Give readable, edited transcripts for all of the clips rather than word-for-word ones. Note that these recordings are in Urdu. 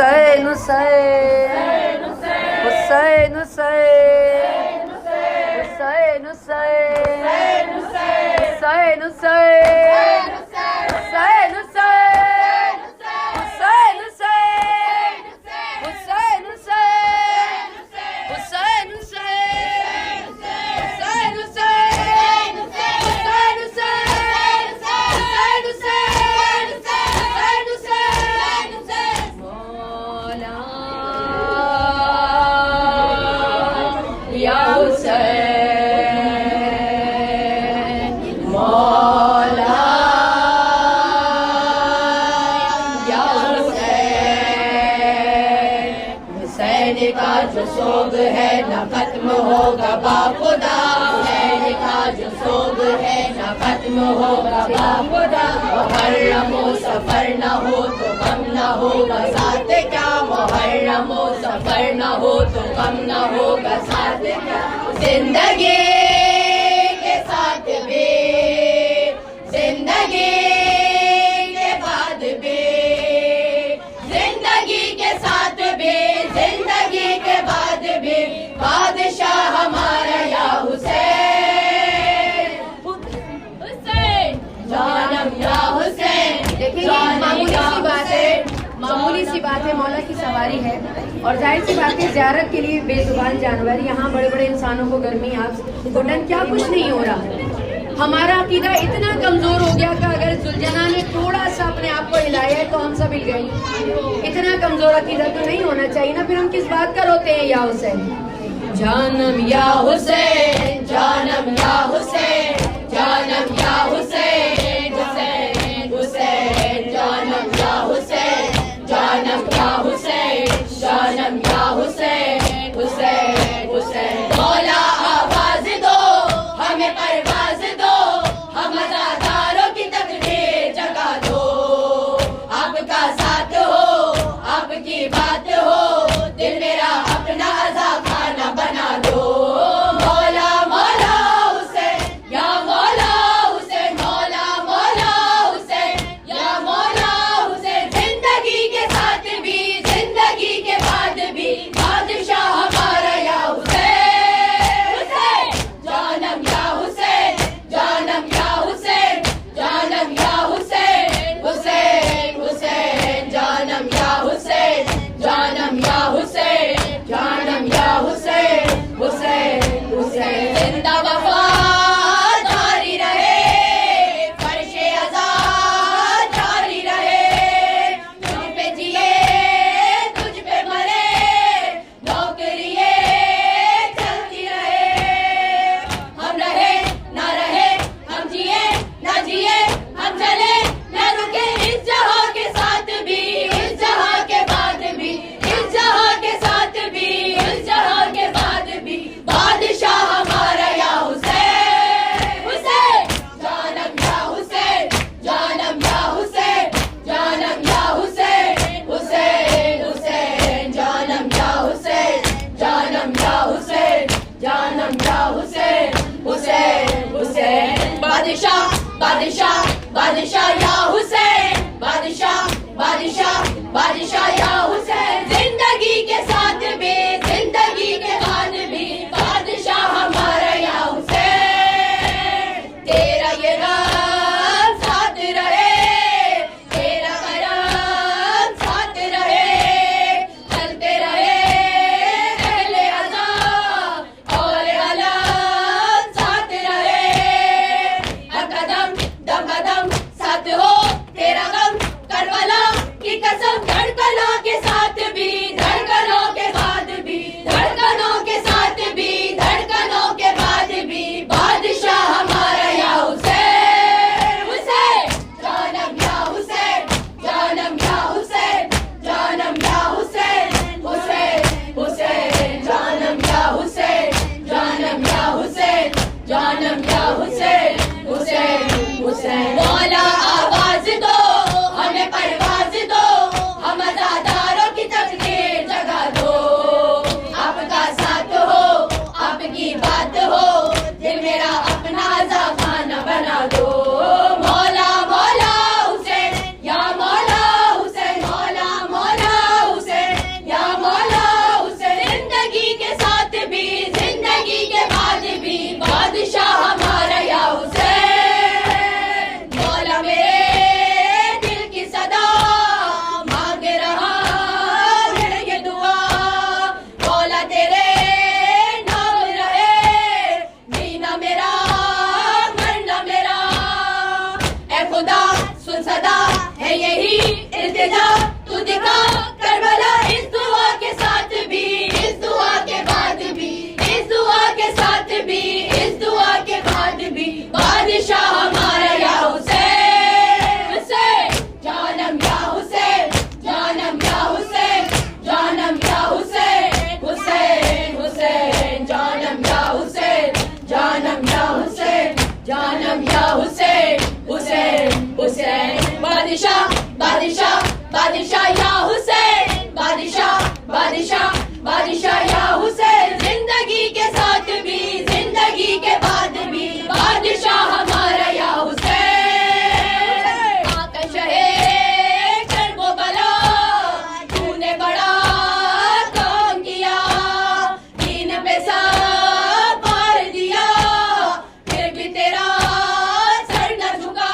حسین حسین حسین حسین حسین حسین حسین حسین حسین کا جو سوگ ہے نہ ختم ہوگا باخدا، حسین کا جو سوگ ہے نہ ختم ہوگا باخدا۔ محرم و سفر نہ ہو تو غم نہ ہوگا ساتھ کیا، محرم و سفر نہ ہو تو غم نہ ہوگا ساتھ کیا۔ زندگی کے ساتھ بھی، زندگی کے بعد بھی، زندگی کے ساتھ بھی، زندگی کے بعد بھی بادشاہ ہمارا یا حسین، حسین جانم یا حسین۔ دیکھیں معمولی سی بات ہے، مولا کی سواری ہے اور ظاہر سی بات ہے زیارت کے لیے بے زبان جانور، یہاں بڑے بڑے انسانوں کو گرمی آگ گھٹن کیا کچھ نہیں ہو رہا۔ ہمارا عقیدہ اتنا کمزور ہو گیا کہ اگر زلجنا نے تھوڑا سا اپنے آپ کو ہلایا ہے تو ہم سب ہل گئے۔ اتنا کمزور عقیدہ تو نہیں ہونا چاہیے نا، پھر ہم کس بات کا روتے ہیں یا حسین؟ جانم یا حسین، جانم یا حسین، جانم یا حسین، حسین حسین جانم یا حسین، جانم یا حسین، جانم یا حسین، حسین حسین۔ مولا آواز دو ہمیں پرواز دو، ہم ازاداروں کی تقدیر جگا دو، آپ کا ساتھ ہو، آپ کی بات ہو، دل میرا اپنا عزا کھانا بنا دو۔ مولا مولا حسین یا مولا حسین، مولا مولا حسین یا مولا حسین۔ زندگی کے ساتھ بھی، زندگی کے بعد بھی بادشاہ بادشاہ بادشاہ یا حسین بادشاہ بادشاہ بادشاہ یا حسین زندگی کے ساتھ بھی زندگی کے بعد بھی بادشاہ ہمارا یا حسین آقا شہے کر وہ بلا تو نے بڑا کام کیا دین پہ سب پار دیا پھر بھی تیرا سر نہ جھکا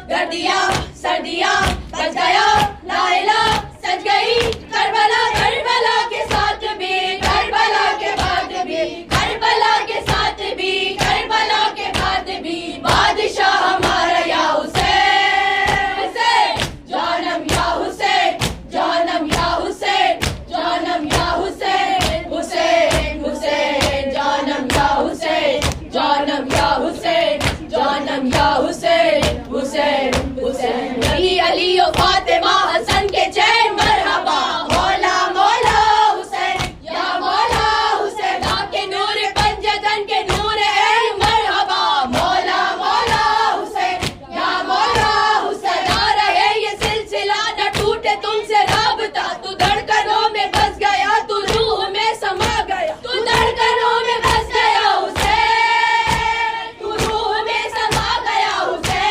کر دیا سر دیا سج گیا لا الہ سج گئی کربلا کربلا کے ساتھ بھی کربلا کے بعد بھی کربلا کے ساتھ بھی کربلا کے بعد بھی بادشاہ ہمارا یا حسین حسین جانم یا حسین جانم یا حسین جانم یا حسین حسین حسین جانم یا حسین جانم یا حسین جانم یا حسین حسین حسین علی علی و فاطمہ حسن کے چین مرحبا مولا مولا حسین یا مولا حسین آپ کے نور پنجتن کے نور عین مرحبا مولا مولا حسین یا مولا حسین آ رہے یہ سلسلہ نہ ٹوٹے تم سے رابطہ تو دھڑکنوں میں بس گیا تو روح میں سما گیا تو دھڑکنوں میں بس گیا حسین تو روح میں سما گیا حسین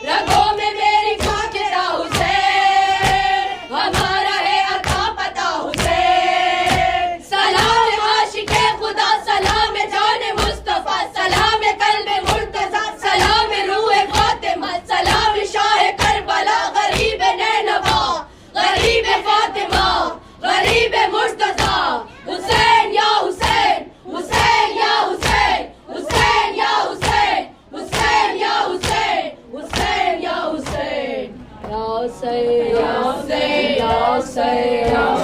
رگوں میں میری خاک تیرا حسین ہمارا ہے عطا پتا حسین سلام عاشق خدا سلام جان مصطفیٰ سلام قلب مرتضیٰ سلام روح فاطمہ سلام شاہ کربلا غریب نینوا غریب فاطمہ غریب مرتضیٰ حسین یا حسین حسین یا حسین حسین یا حسین حسین یا حسین حسین یا حسین یا حسین یا حسین یا حسین